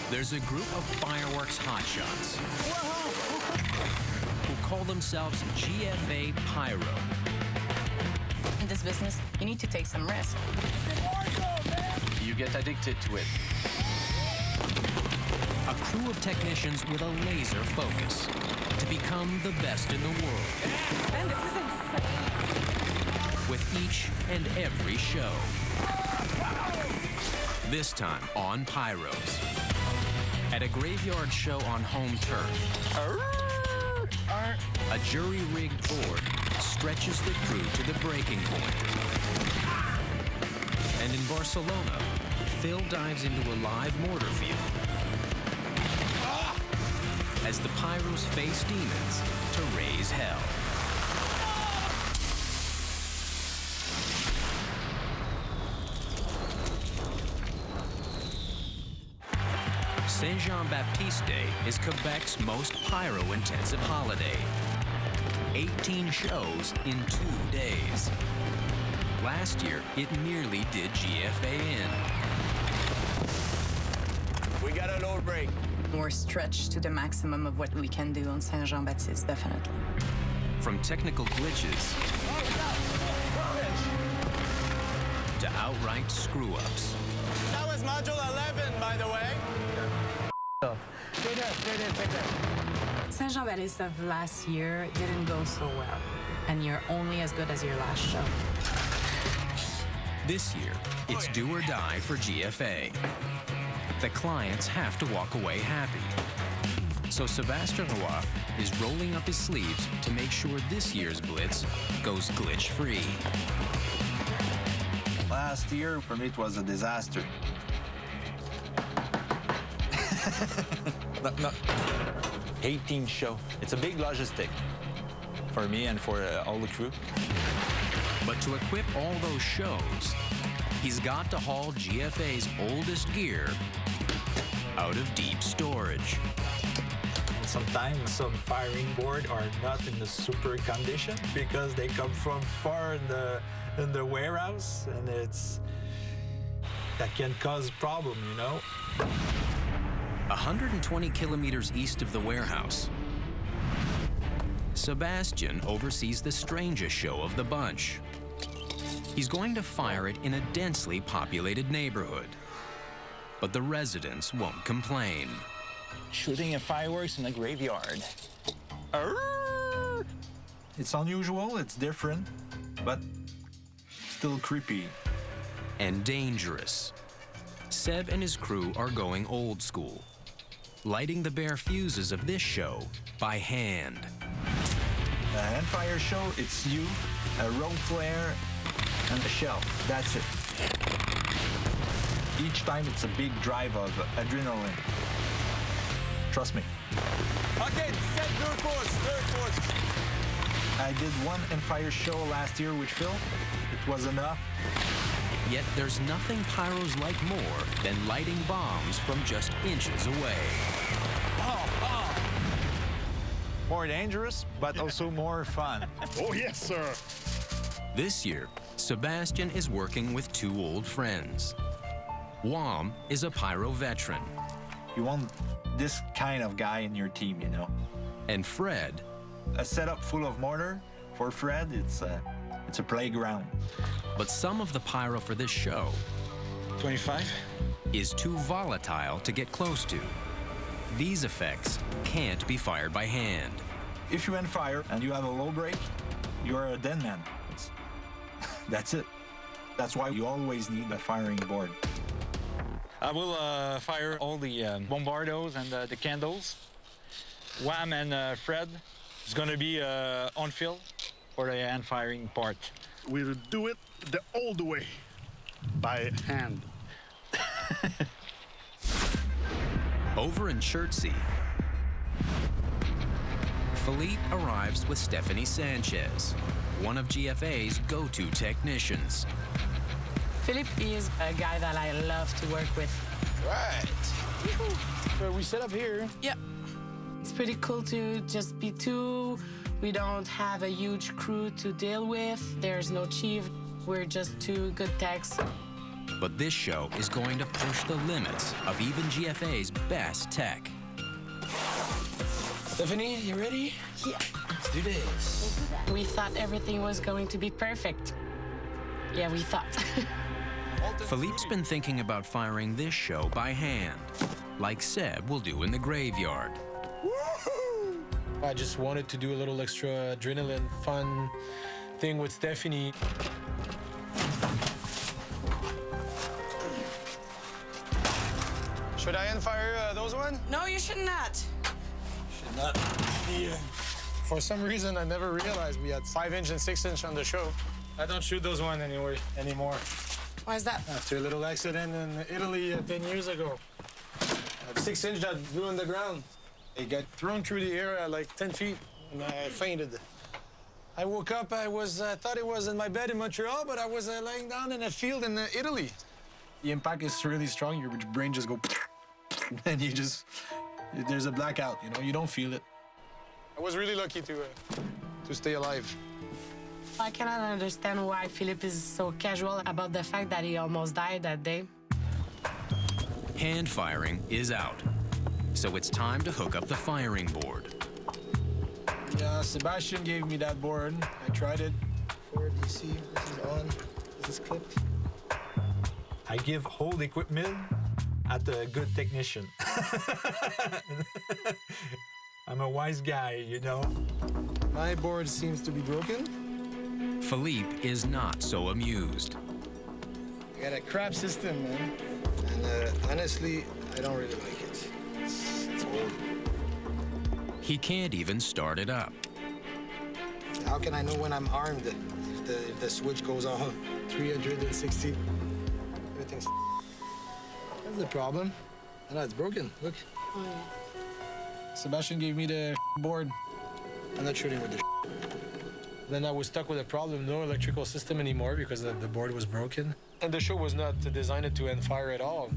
There's a group of fireworks hotshots who call themselves GFA Pyro. In this business, you need to take some risk. You get addicted to it. A crew of technicians with a laser focus to become the best in the world. Man, this is insane. With each and every show. This time on Pyros. At a graveyard show on home turf, a jury-rigged board stretches the crew to the breaking point. And in Barcelona, Phil dives into a live mortar field as the Pyros face demons to raise hell. Saint-Jean-Baptiste Day is Quebec's most pyro-intensive holiday. 18 shows in 2 days. Last year, it nearly did GFA in. We got a load break. We're stretched to the maximum of what we can do on Saint-Jean-Baptiste, definitely. From technical glitches to outright screw-ups. That was module 11, by the way. Saint-Jean-Baptiste of last year didn't go so well, and you're only as good as your last show. This year, it's do or die for GFA. The clients have to walk away happy. So Sébastien Roy is rolling up his sleeves to make sure this year's Blitz goes glitch-free. Last year, for me, it was a disaster. No. 18 show. It's a big logistic for me and for all the crew. But to equip all those shows, he's got to haul GFA's oldest gear out of deep storage. Sometimes some firing board are not in the super condition because they come from far in the warehouse, and that can cause problem, you know. 120 kilometers east of the warehouse, Sebastian oversees the strangest show of the bunch. He's going to fire it in a densely populated neighborhood, but the residents won't complain. Shooting a fireworks in a graveyard. It's unusual, it's different, but still creepy. And dangerous. Seb and his crew are going old school, lighting the bare fuses of this show by hand. A hand fire show, it's you, a road flare, and a shell. That's it. Each time it's a big drive of adrenaline. Trust me. Okay, set third force. I did one hand fire show last year with Phil. It was enough. Yet there's nothing Pyros like more than lighting bombs from just inches away. More dangerous, but also more fun. Oh, yes, sir. This year, Sebastian is working with 2 old friends. Wam is a pyro veteran. You want this kind of guy in your team, you know. And Fred, A setup full of mortar, for Fred, it's a playground. but some of the pyro for this show 25? is too volatile to get close to. These effects can't be fired by hand. If you end fire and you have a low break, you're a dead man. That's it. That's why you always need a firing board. I will fire all the bombardos and the candles. Wham and Fred is going to be on field for the hand firing part. We'll do it the old way, by hand. Over in Chertsey, Philippe arrives with Stephanie Sanchez, one of GFA's go-to technicians. Philippe is a guy that I love to work with. Right. So we set up here. Yeah. It's pretty cool to just be 2. We don't have a huge crew to deal with. There's no chief. We're just 2 good techs. But this show is going to push the limits of even GFA's best tech. Stephanie, you ready? Yeah. Let's do this. We thought everything was going to be perfect. Yeah, we thought. Philippe's been thinking about firing this show by hand, like Seb will do in the graveyard. I just wanted to do a little extra adrenaline, fun thing with Stephanie. Should I fire those one? No, you should not. Should not. Yeah. For some reason, I never realized we had 5-inch and 6-inch on the show. I don't shoot those one anymore. Why is that? After a little accident in Italy 10 years ago. 6-inch that blew on the ground. It got thrown through the air at like 10 feet, and I fainted. I woke up, I thought it was in my bed in Montreal, but I was laying down in a field in Italy. The impact is really strong, your brain just goes, and there's a blackout, you know, you don't feel it. I was really lucky to stay alive. I cannot understand why Philippe is so casual about the fact that he almost died that day. Hand firing is out, so it's time to hook up the firing board. Yeah, Sebastian gave me that board. I tried it. For DC, this is on. This is clipped. I give whole equipment at a good technician. I'm a wise guy, you know. My board seems to be broken. Philippe is not so amused. I got a crap system, man. And honestly, I don't really like it. It's old. He can't even start it up. How can I know when I'm armed if the switch goes on? 360. Everything's. That's the problem. No, it's broken. Look. Oh, yeah. Sebastian gave me the board. I'm not shooting with the. Then I was stuck with a problem, no electrical system anymore because the board was broken. And the show was not designed to end fire at all.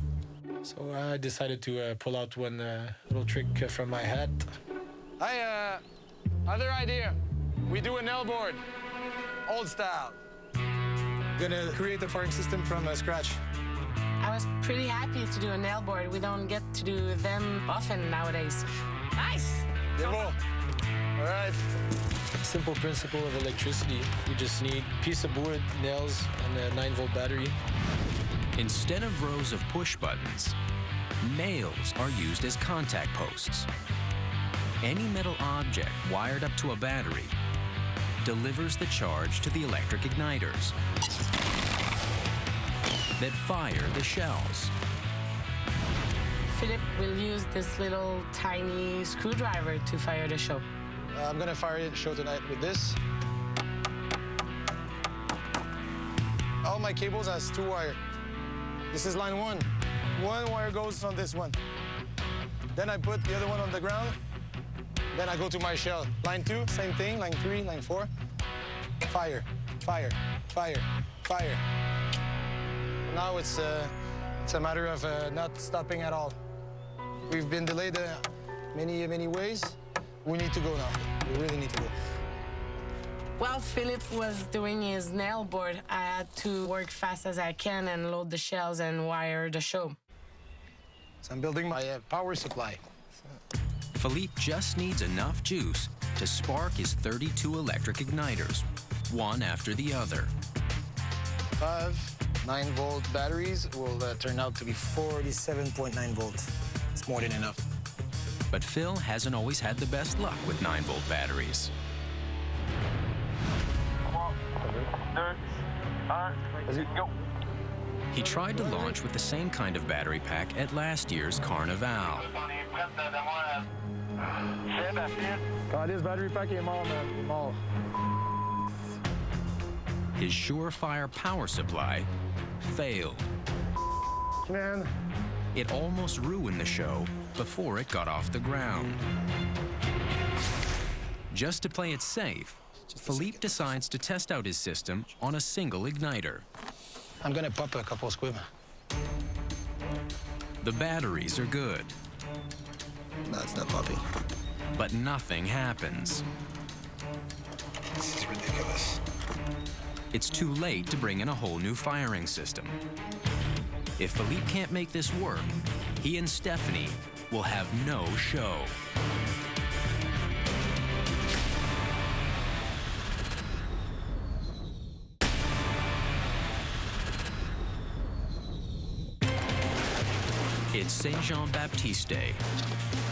So I decided to pull out one little trick from my hat. Other idea. We do a nail board, old style. Gonna create a firing system from scratch. I was pretty happy to do a nail board. We don't get to do them often nowadays. Nice! All right. Simple principle of electricity. You just need a piece of wood, nails, and a 9-volt battery. Instead of rows of push buttons, nails are used as contact posts. Any metal object wired up to a battery delivers the charge to the electric igniters that fire the shells. Philippe will use this little tiny screwdriver to fire the show. I'm gonna fire the show tonight with this. All my cables has 2 wires. This is line 1. 1 wire goes on this one. Then I put the other one on the ground. Then I go to my shell. Line 2, same thing. Line 3, line 4. Fire, fire, fire, fire. Now it's a matter of not stopping at all. We've been delayed many ways. We need to go now. We really need to go. While Philippe was doing his nail board, I had to work fast as I can and load the shells and wire the show. So I'm building my power supply. Philippe just needs enough juice to spark his 32 electric igniters, one after the other. 5 9-volt batteries will turn out to be 47.9 volts. It's more than enough. But Phil hasn't always had the best luck with 9-volt batteries. Go. He tried to launch with the same kind of battery pack at last year's Carnival. God, this battery pack est mort, man. Mort. His surefire power supply failed. Man. It almost ruined the show before it got off the ground. Just to play it safe, Philippe decides to test out his system on a single igniter. I'm gonna pop a couple squib. The batteries are good, No, it's not popping. but nothing happens. This is ridiculous. It's too late to bring in a whole new firing system. If Philippe can't make this work, he and Stephanie will have no show. It's Saint-Jean-Baptiste,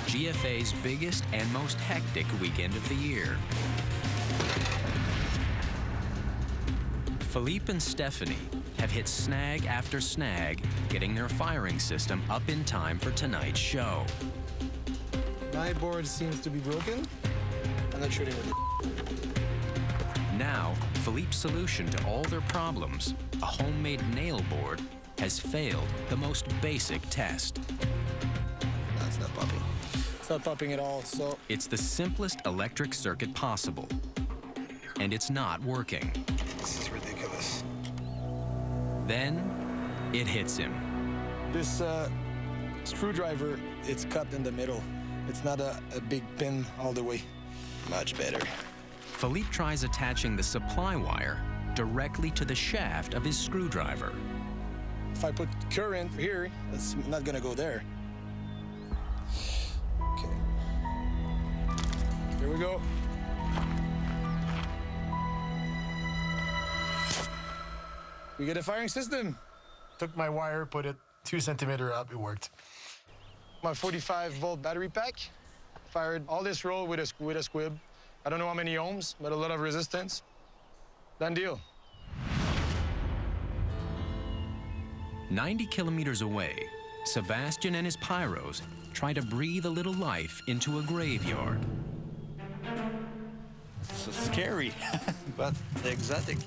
GFA's biggest and most hectic weekend of the year. Philippe and Stephanie have hit snag after snag, getting their firing system up in time for tonight's show. My board seems to be broken. I'm not shooting with it. Now, Philippe's solution to all their problems, a homemade nail board, has failed the most basic test. That's not popping. It's not popping at all, so... It's the simplest electric circuit possible, and it's not working. This is ridiculous. Then, it hits him. This screwdriver, it's cut in the middle. It's not a big pin all the way. Much better. Philippe tries attaching the supply wire directly to the shaft of his screwdriver. If I put current here, it's not gonna go there. Okay. Here we go. We get a firing system. Took my wire, put it 2 centimeters up, it worked. My 45-volt battery pack. Fired all this roll with a squib. I don't know how many ohms, but a lot of resistance. Done deal. 90 kilometers away, Sebastian and his Pyros try to breathe a little life into a graveyard. It's scary, but exotic.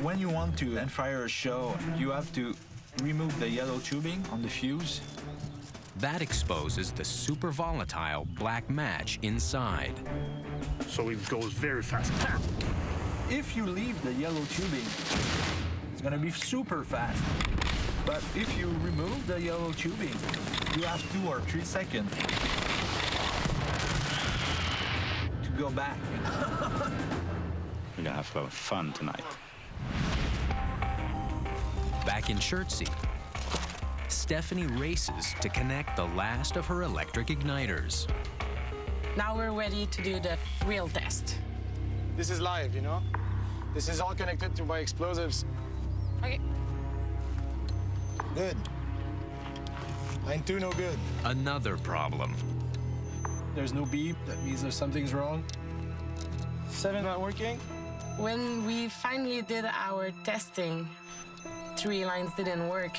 When you want to end fire a show, you have to remove the yellow tubing on the fuse. That exposes the super volatile black match inside. So it goes very fast. If you leave the yellow tubing, it's gonna be super fast. But if you remove the yellow tubing, you have 2 or 3 seconds to go back. We're gonna have a lot of fun tonight. Back in Chertsey, Stephanie races to connect the last of her electric igniters. Now we're ready to do the real test. This is live, you know? This is all connected to my explosives. Okay. Good. Line 2, no good. Another problem. There's no beep. That means there's something's wrong. 7 not working. When we finally did our testing, 3 lines didn't work.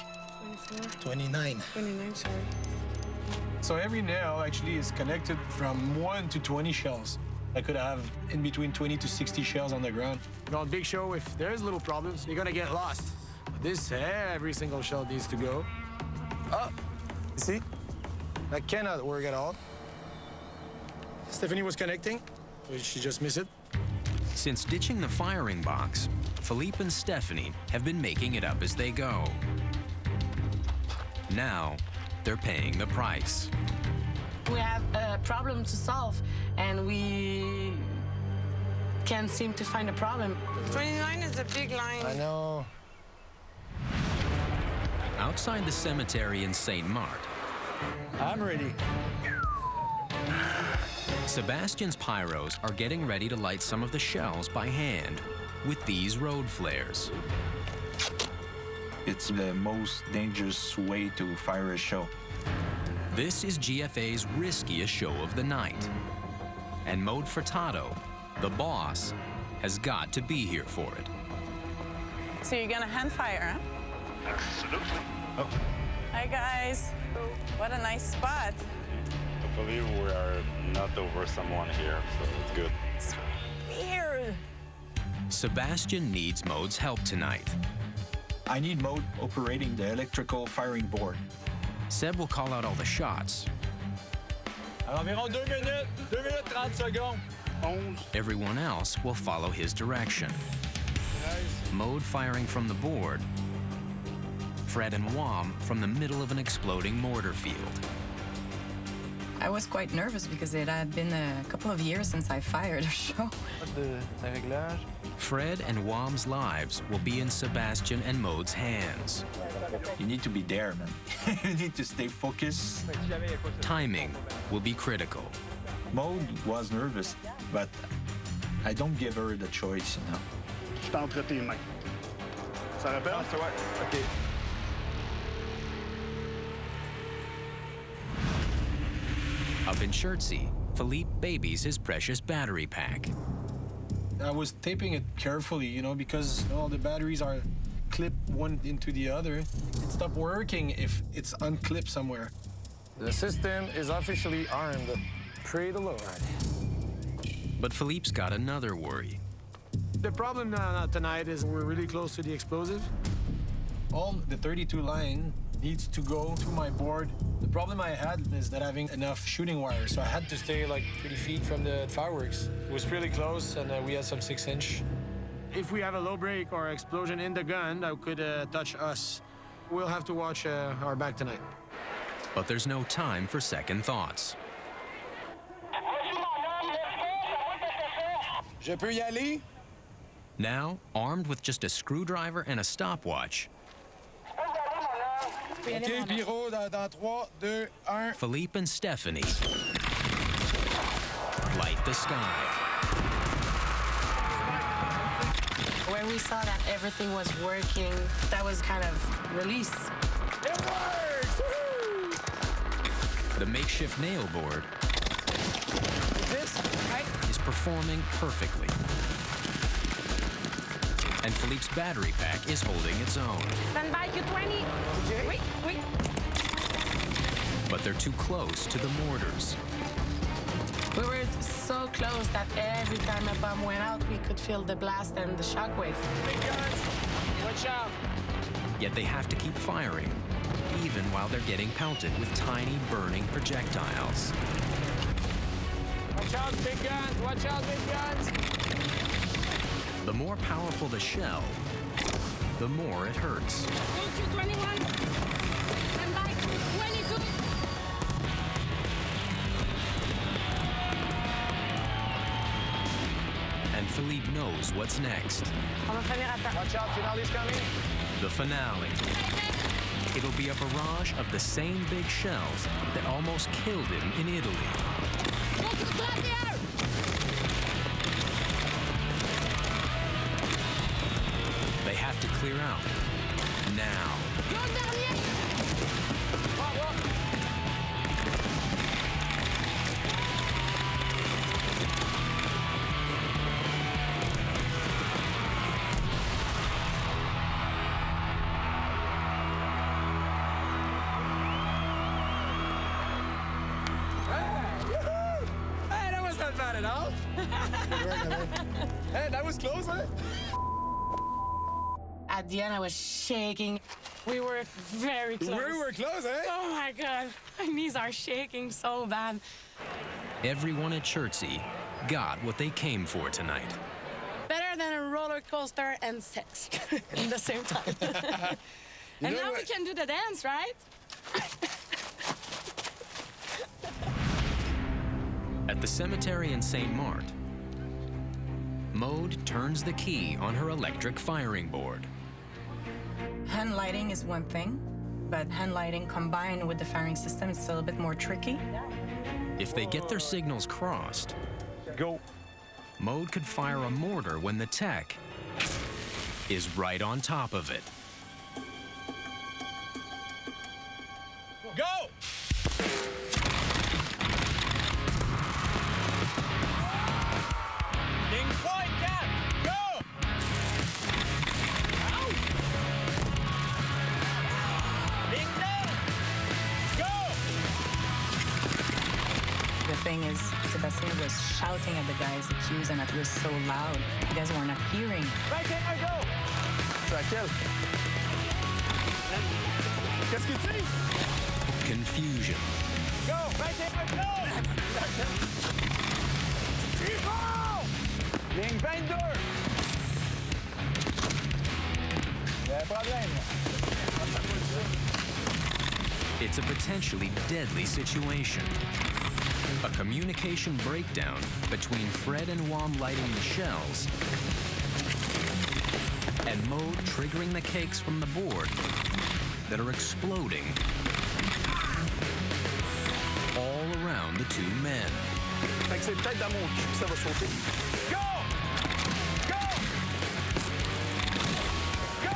29. 29, sorry. So every nail actually is connected from 1 to 20 shells. I could have in between 20 to 60 shells on the ground. On big show, if there's little problems, you're gonna get lost. But this, every single shell needs to go. Oh, you see? That cannot work at all. Stephanie was connecting. She just missed it. Since ditching the firing box, Philippe and Stephanie have been making it up as they go. Now, they're paying the price. We have a problem to solve, and we can't seem to find a problem. 29 is a big line. I know. Outside the cemetery in St. Mark, I'm ready. Sebastian's Pyros are getting ready to light some of the shells by hand with these road flares. It's the most dangerous way to fire a show. This is GFA's riskiest show of the night. And Mode Furtado, the boss, has got to be here for it. So you're gonna hand fire, huh? Absolutely. Oh, Hi, guys. What a nice spot. I believe we are not over someone here, so it's good. It's weird. Sebastian needs Mode's help tonight. I need Mode operating the electrical firing board. Seb will call out all the shots. Environ 2 minutes, 2 minutes 30 seconds. 11. Everyone else will follow his direction. Mode firing from the board. Fred and Wam from the middle of an exploding mortar field. I was quite nervous because it had been a couple of years since I fired a show. Fred and Wam's lives will be in Sebastian and Maude's hands. You need to be there, man. You need to stay focused. Timing will be critical. Maude was nervous, but I don't give her the choice, you know. Je t'entre tes mains. Ça rappelle? OK. Up in Chertsey, Philippe babies his precious battery pack. I was taping it carefully, you know, because all the batteries are clipped one into the other. It stopped working if it's unclipped somewhere. The system is officially armed. Pray the Lord. But Philippe's got another worry. The problem tonight is we're really close to the explosive. All the 32 line needs to go to my board. The problem I had is not having enough shooting wire, so I had to stay like 30 feet from the fireworks. It was really close, and we had some 6-inch. If we have a low break or explosion in the gun, that could touch us. We'll have to watch our back tonight. But there's no time for second thoughts. Je peux y aller? Now, armed with just a screwdriver and a stopwatch, OK, Pyros, dans 3, 2, 1. Philippe and Stephanie light the sky. When we saw that everything was working, that was kind of release. It works! Woo! The makeshift nail board This, right? is performing perfectly. And Philippe's battery pack is holding its own. Stand by, Q20. Wait. But they're too close to the mortars. We were so close that every time a bomb went out, we could feel the blast and the shockwave. Big guns, watch out. Yet they have to keep firing, even while they're getting pelted with tiny burning projectiles. Watch out, big guns, watch out, big guns. The more powerful the shell, the more it hurts. Q21. Stand by, 22. And Philippe knows what's next. On va finir à temps. Watch out, finale's coming. The finale. It'll be a barrage of the same big shells that almost killed him in Italy. Go to the glacier! They have to clear out now. Go dernier! Hey, that was not bad at all. Hey, that was close, huh? At the end, I was shaking. We were very close. We were close, eh? Oh my God, my knees are shaking so bad. Everyone at Chertsey got what they came for tonight. Better than a roller coaster and sex at the same time. And now we can do the dance, right? At the cemetery in St. Martin, Maude turns the key on her electric firing board. Hand lighting is one thing, but hand lighting combined with the firing system is still a bit more tricky. If they get their signals crossed, Go. Maude could fire a mortar when the tech is right on top of it. Go! Ding point, Cat! Go! Ding dong! Go! The thing is, Sebastian was shouting at the guys' cues and it was so loud. You guys were not hearing. Right there, go! Tranquille. Qu'est-ce que tu dis? Confusion. Go! Right there, go! Ligne 22! Y'a un problème. It's a potentially deadly situation. A communication breakdown between Fred and Wam lighting the shells and Mode triggering the cakes from the board that are exploding all around the two men. Fait que c'est peut-être dans mon cul que ça va sauter. Go! Go! Go! Go!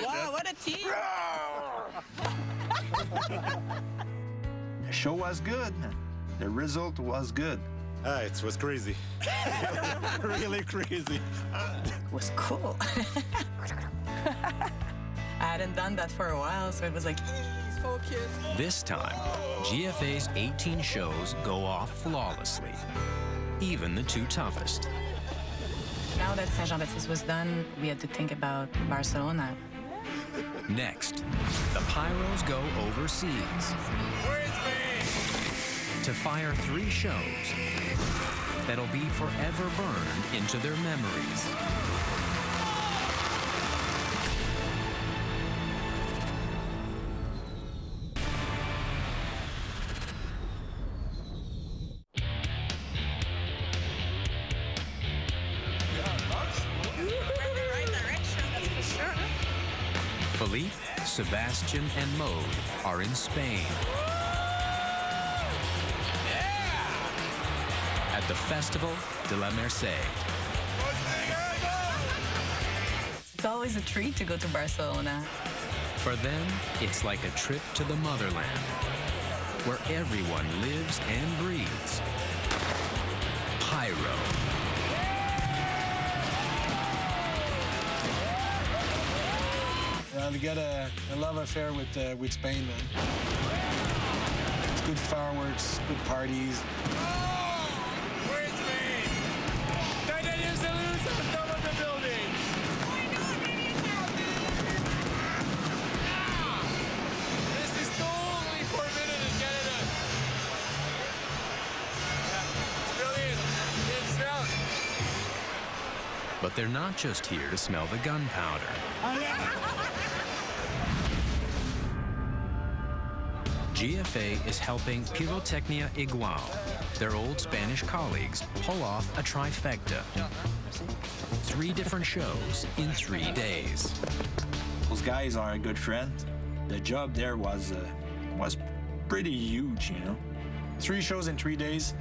Wow, what a team! The show was good. The result was good. It was crazy. Really crazy. It was cool. I hadn't done that for a while, so it was like, ease, focus. This time, GFA's 18 shows go off flawlessly, even the two toughest. Now that Saint-Jean-Baptiste was done, we had to think about Barcelona. Next, the Pyros go overseas to fire 3 shows that'll be forever burned into their memories. Philippe, Sebastian, and Mode are in Spain. At the Festival de la Merced. It's always a treat to go to Barcelona. For them, it's like a trip to the motherland, where everyone lives and breathes Pyro. We got a love affair with Spain, man. It's good fireworks, good parties. Where's me? Titanium salutes on top of the building. This is totally forbidden in Canada. It's brilliant. It's smell. But they're not just here to smell the gunpowder. GFA is helping Pyrotechnia Igual, their old Spanish colleagues, pull off a trifecta. 3 different shows in 3 days. Those guys are a good friend. The job there was pretty huge, you know. 3 shows in 3 days.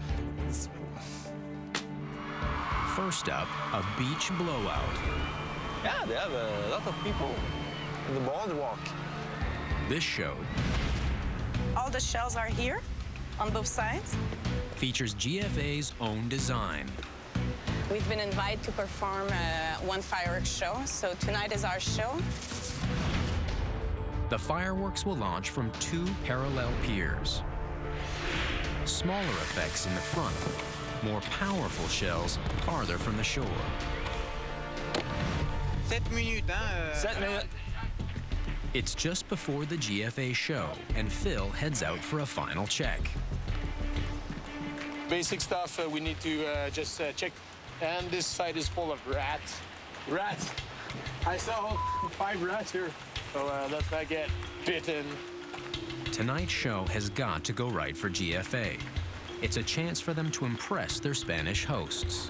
First up, a beach blowout. Yeah, they have a lot of people in the boardwalk. This show All the shells are here on both sides. features GFA's own design. We've been invited to perform one fireworks show, so tonight is our show. The fireworks will launch from 2 parallel piers. Smaller effects in the front, more powerful shells farther from the shore. 7 minutes, hein? 7 minutes. It's just before the GFA show, and Phil heads out for a final check. Basic stuff we need to just check. And this side is full of rats. Rats! I saw 5 rats here, so let's not get bitten. Tonight's show has got to go right for GFA. It's a chance for them to impress their Spanish hosts.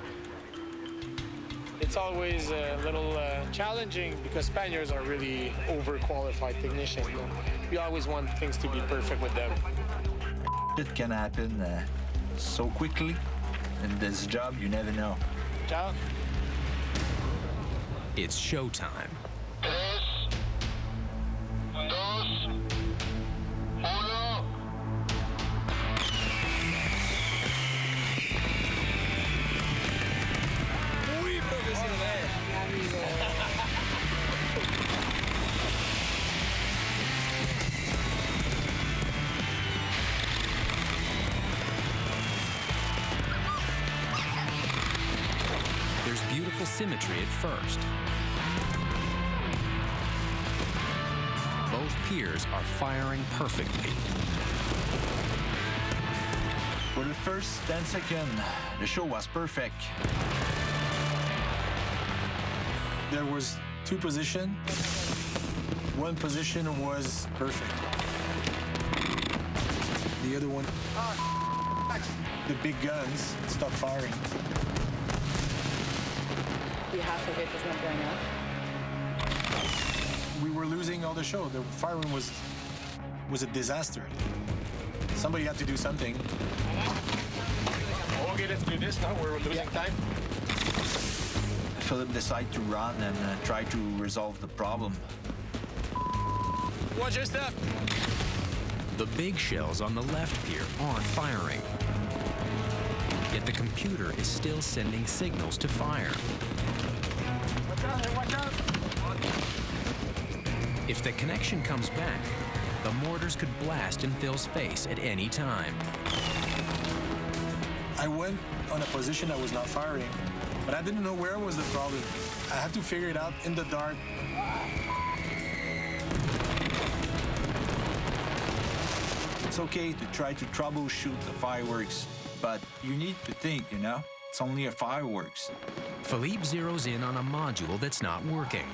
It's always a little challenging because Spaniards are really overqualified technicians. We always want things to be perfect with them. It can happen so quickly. In this job, you never know. Ciao. It's showtime. symmetry at first. Both piers are firing perfectly. For the first 10 seconds, the show was perfect. There was two positions. One position was perfect. The other one, the big guns stopped firing. Half of it was not going up. We were losing all the show. The firing was a disaster. Somebody had to do something. Okay, let's do this now. We're losing time. Philippe decided to run and try to resolve the problem. Watch your step. The big shells on the left pier aren't firing. Yet the computer is still sending signals to fire. Watch out! If the connection comes back, the mortars could blast in Phil's face at any time. I went on a position that was not firing, but I didn't know where was the problem. I had to figure it out in the dark. It's okay to try to troubleshoot the fireworks, but you need to think, you know? It's only a fireworks. Philippe zeroes in on a module that's not working.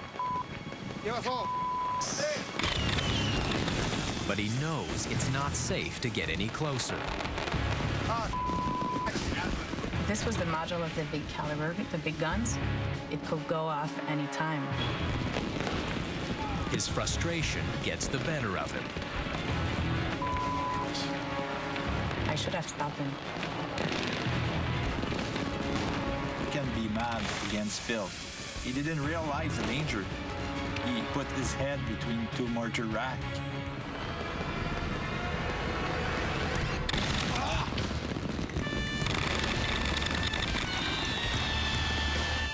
But he knows it's not safe to get any closer. This was the module of the big caliber, the big guns. It could go off any time. His frustration gets the better of him. I should have stopped him. You can be mad against Phil. He didn't realize the danger. He put his head between two mortar racks.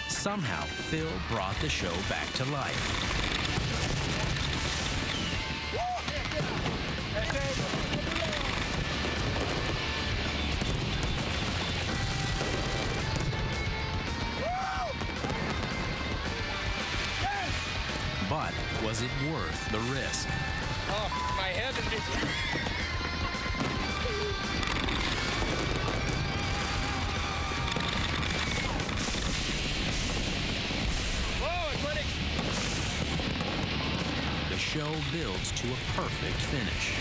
Somehow, Phil brought the show back to life. But was it worth the risk? Oh, my head is between. The show builds to a perfect finish.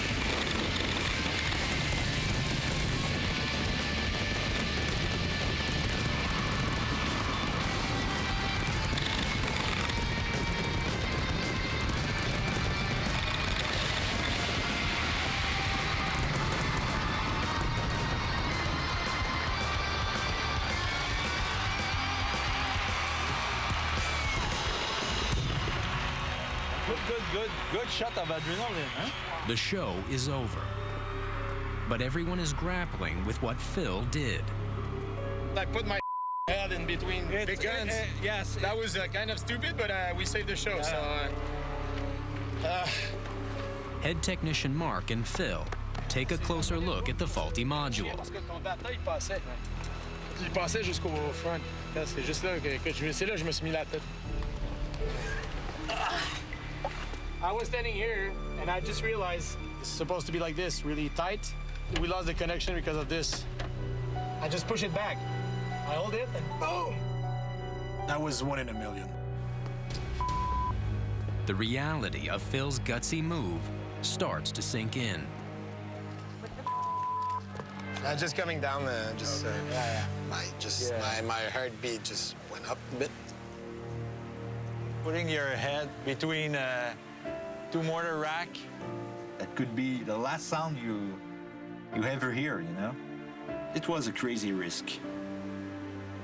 Good shot of adrenaline, huh? The show is over. But everyone is grappling with what Phil did. I put my head in between big guns. Yes. That was kind of stupid, but we saved the show, so... Head technician Mark and Phil take a closer look at the faulty module. Il passait jusqu'au front. C'est juste là que c'est là que je me suis mis la tête. I was standing here, and I just realized it's supposed to be like this, really tight. We lost the connection because of this. I just push it back. I hold it, and boom! That was 1 in a million. The reality of Phil's gutsy move starts to sink in. Just coming down, my heartbeat just went up a bit. Putting your head between two mortar rack. That could be the last sound you ever hear, you know? It was a crazy risk.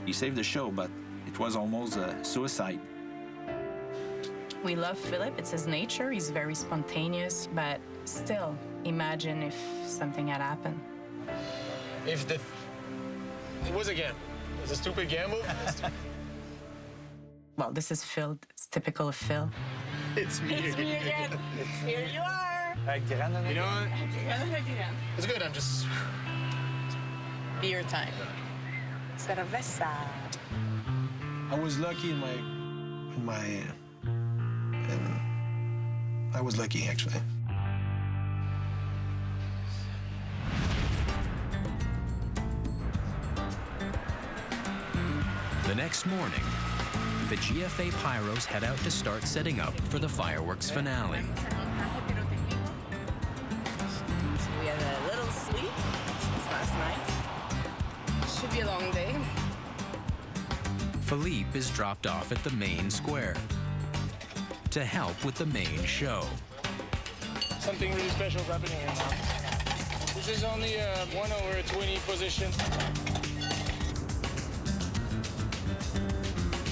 He saved the show, but it was almost a suicide. We love Philippe, it's his nature, he's very spontaneous, but still, imagine if something had happened. It was a gamble. It was a stupid gamble. Well, this is Phil, it's typical of Phil. It's me again. Here you are. You know what? It's good, I'm just... Beer time. Cerveza. I was lucky I was lucky actually. The next morning, the GFA Pyros head out to start setting up for the fireworks finale. We had a little sleep since last night. Should be a long day. Philippe is dropped off at the main square to help with the main show. Something really special is happening here now. This is only a 1/20 position.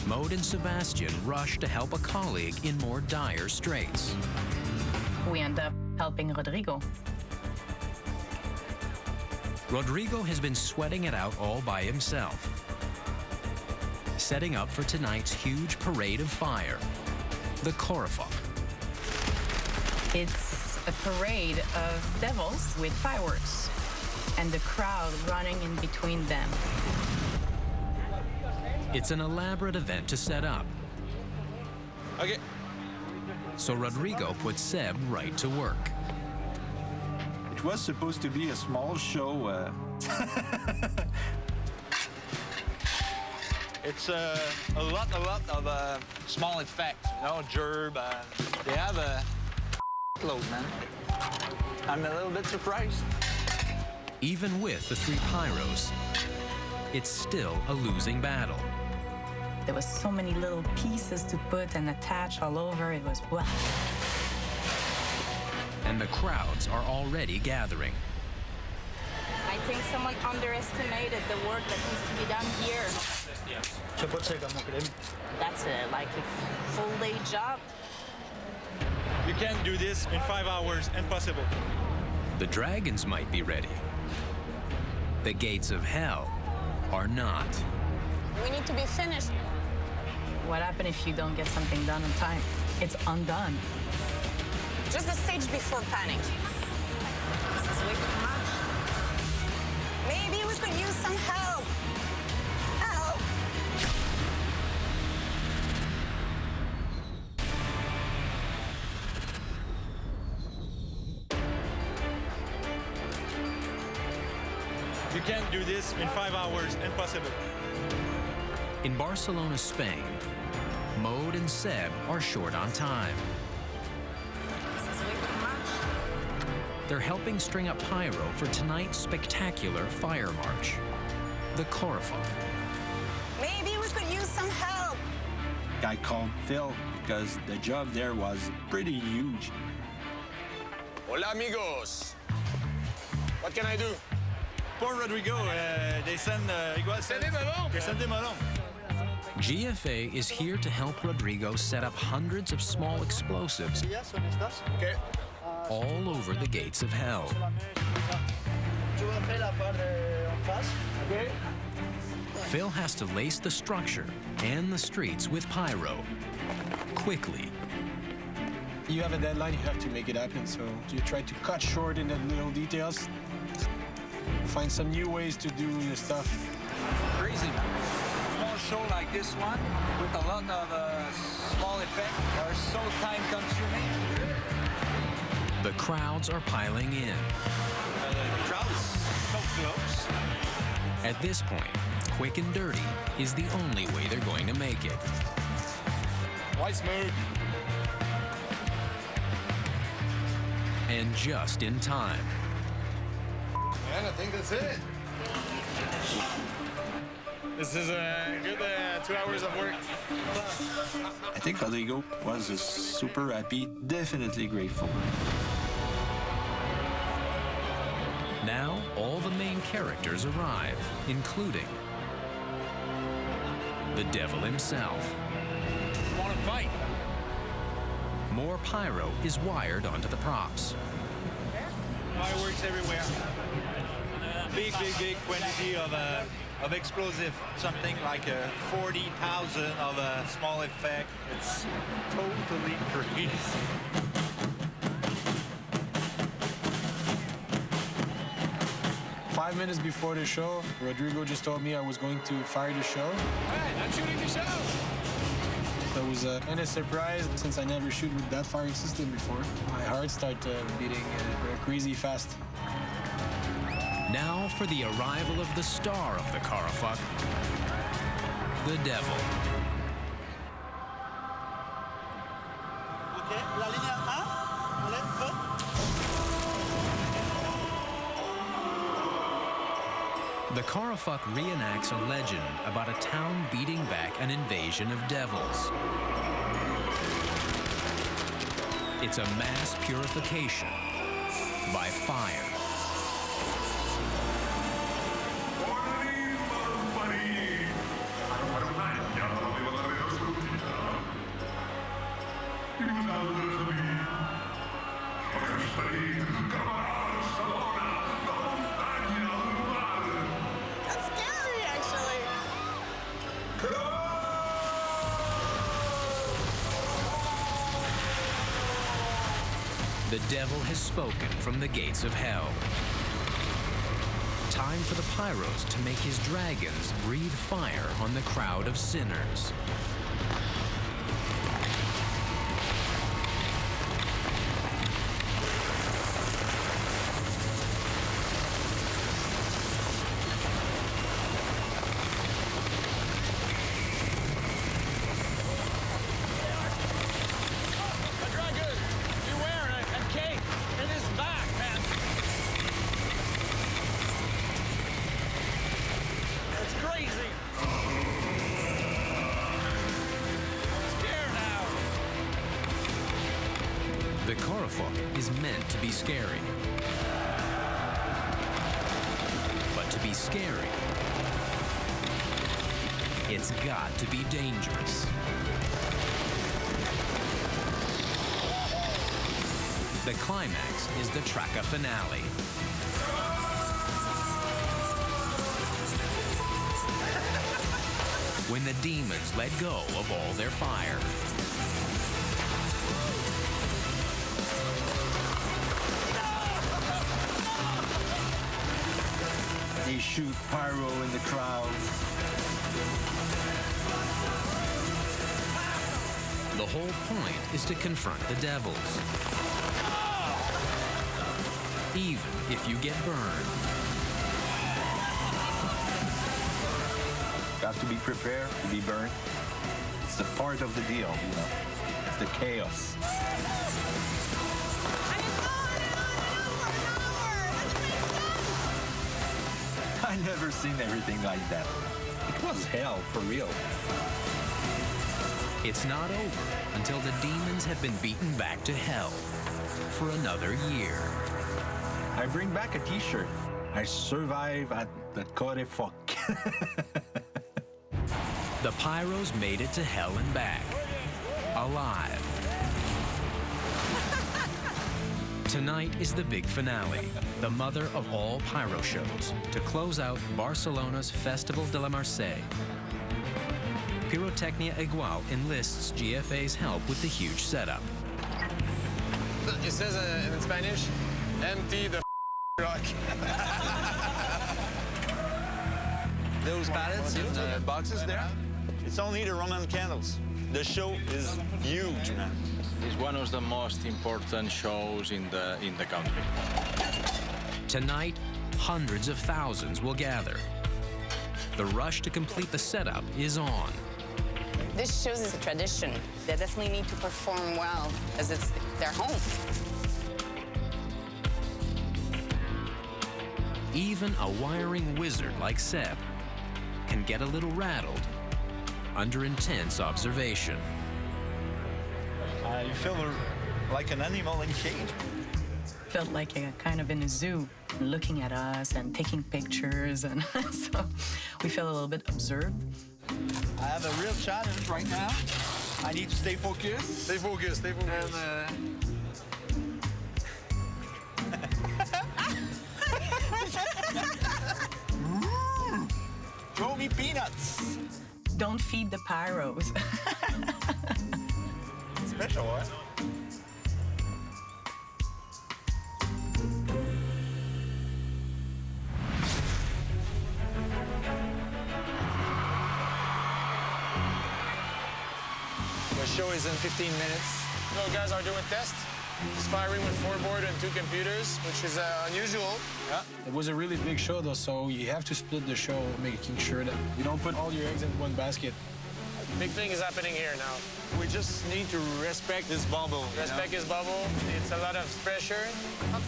Maud and Sebastian rush to help a colleague in more dire straits. We end up helping Rodrigo. Rodrigo has been sweating it out all by himself, setting up for tonight's huge parade of fire, the Corofok. It's a parade of devils with fireworks and the crowd running in between them. It's an elaborate event to set up. Okay. So Rodrigo puts Seb right to work. It was supposed to be a small show. It's a lot of small effects, you know, gerb. They have a load, man. I'm a little bit surprised. Even with the 3 Pyros, it's still a losing battle. There was so many little pieces to put and attach all over. It was blah. And the crowds are already gathering. I think someone underestimated the work that needs to be done here. That's like a full-day job. You can't do this in 5 hours, impossible. The dragons might be ready. The gates of hell are not. We need to be finished. What happens if you don't get something done on time? It's undone. Just the stage before panic. This is way too much. Maybe we could use some help. Help! You can't do this in 5 hours, impossible. In Barcelona, Spain, Maud and Seb are short on time. This is way too much. They're helping string up pyro for tonight's spectacular fire march, the Corofok. Maybe we could use some help. I called Phil because the job there was pretty huge. Hola, amigos. What can I do? Poor Rodrigo, they send him along. GFA is here to help Rodrigo set up hundreds of small explosives Okay. all over the gates of hell. Okay. Phil has to lace the structure and the streets with pyro quickly. You have a deadline, you have to make it happen, so you try to cut short in the little details, find some new ways to do your stuff. Crazy, man. Small show like this one with a lot of small effects are so time-consuming. The crowds are piling in. The crowd is so close. At this point, quick and dirty is the only way they're going to make it. Nice move. And just in time. And I think that's it. This is a good 2 hours of work. I think Rodrigo was super happy, definitely grateful. Now, all the main characters arrive, including the devil himself. Want to fight? More pyro is wired onto the props. Fireworks everywhere. Big quantity of explosive. Something like 40,000 of a small effect. It's totally crazy. 5 minutes before the show, Rodrigo just told me I was going to fire the show. Hey, I'm shooting the show! So it was kind of surprised since I never shoot with that firing system before. My heart started beating crazy fast. Now for the arrival of the star of the Carafuck, the Devil. OK, la ligne 1, on lève feu. The Carafuck reenacts a legend about a town beating back an invasion of devils. It's a mass purification by fire. That's scary, actually. The devil has spoken from the gates of hell. Time for the Pyros to make his dragons breathe fire on the crowd of sinners. The dragon, beware a cape in his back, man. It's crazy. I'm scared now. The Carafuck is meant to be scary. But to be scary, it's got to be dangerous. The climax is the Traca finale. When the demons let go of all their fire. They shoot pyro in the crowd. The whole point is to confront the devils. Even if you get burned. You have to be prepared to be burned. It's the part of the deal, you know. It's the chaos. I never seen everything like that. It was hell, for real. It's not over until the demons have been beaten back to hell for another year. I bring back a t-shirt. I survive at the Carafuck. The Pyros made it to hell and back, alive. Tonight is the big finale, the mother of all pyro shows, to close out Barcelona's Festival de la Marseille. Pyrotechnia Igual enlists GFA's help with the huge setup. It says in Spanish, empty the rock. Those pallets in the boxes there, it's only the Roman candles. The show is huge, man. It's one of the most important shows in the country. Tonight, hundreds of thousands will gather. The rush to complete the setup is on. This shows is a tradition. They definitely need to perform well, as it's their home. Even a wiring wizard like Seb can get a little rattled under intense observation. You feel like an animal in a cage. Felt like a kind of in a zoo, looking at us and taking pictures, and so we feel a little bit observed. I have a real challenge right now. I need to stay focused. Stay focused, stay focused. Throw me peanuts. Don't feed the pyros. Special, eh? show is in 15 minutes. Those guys are doing tests. Just firing with 4 board and 2 computers, which is unusual. Yeah. It was a really big show, though, so you have to split the show, making sure that you don't put all your eggs in one basket. Big thing is happening here now. We just need to respect this bubble. Respect his bubble. It's a lot of pressure.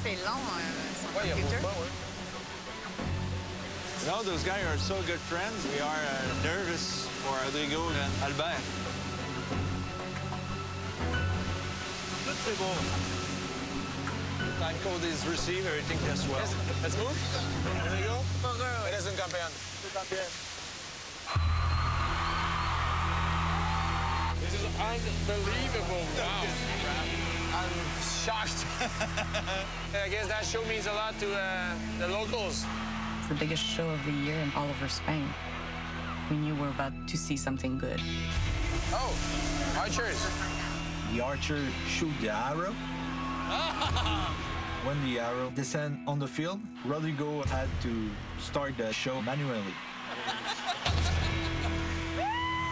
C'est long, son Ouais, il y a computer. beaucoup de poids, ouais. You know, those guys are so good friends. We are nervous for Rodrigo and Albert. C'est bon. Time code is received, everything tests well. Let's move. Here we go. Eres un campeón. This is unbelievable. Wow. I'm shocked. I guess that show means a lot to the locals. It's the biggest show of the year in all over Spain. We knew we were about to see something good. Oh, archers. The archer shoot the arrow. When the arrow descend on the field, Rodrigo had to start the show manually.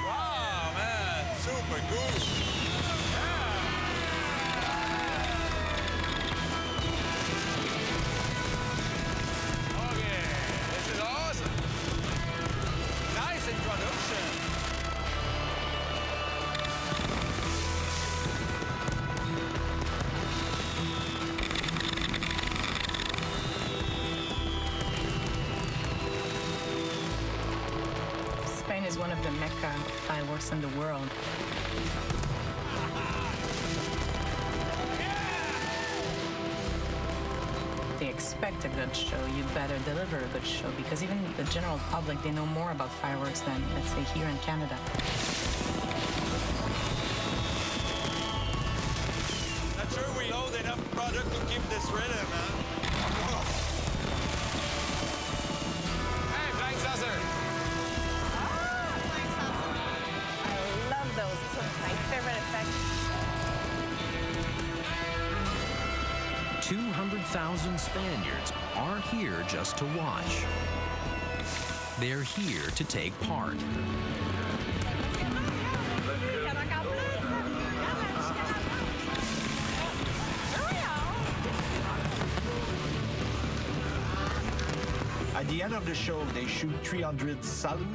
Wow, man, super cool. Okay, this is awesome. Nice introduction. Spain is one of the mecca of fireworks in the world. They expect a good show. You better deliver a good show because even the general public, they know more about fireworks than, let's say, here in Canada. Not sure we load enough product to keep this rhythm, man. Hey, flying saucer. I love those. It's my favorite effect. 200,000 Spaniards aren't here just to watch. They're here to take part. At the end of the show, they shoot 300 salute.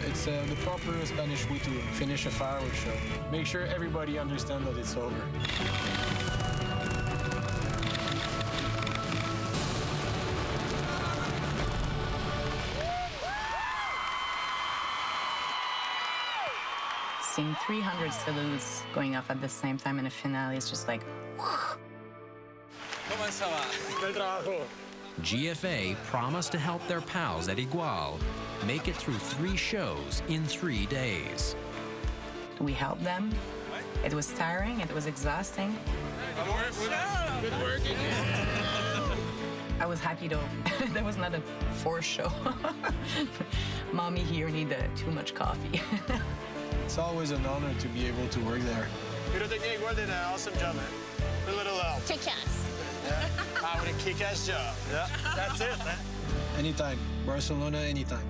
It's the proper Spanish way to finish a fireworks show. Make sure everybody understands that it's over. Seeing 300 salutes going off at the same time in a finale is just like, Comment ça va? Bel trabajo. GFA promised to help their pals at Igual make it through 3 shows in 3 days. we helped them. It was tiring, it was exhausting. Good work. I was happy though. There was not a forced show. Mommy here needed too much coffee. It's always an honor to be able to work there. Pyrotechnique World did an awesome job, man. A little help. Kick-ass. Yeah. What a kick-ass job. Yeah, that's it, man. Anytime. Barcelona, anytime.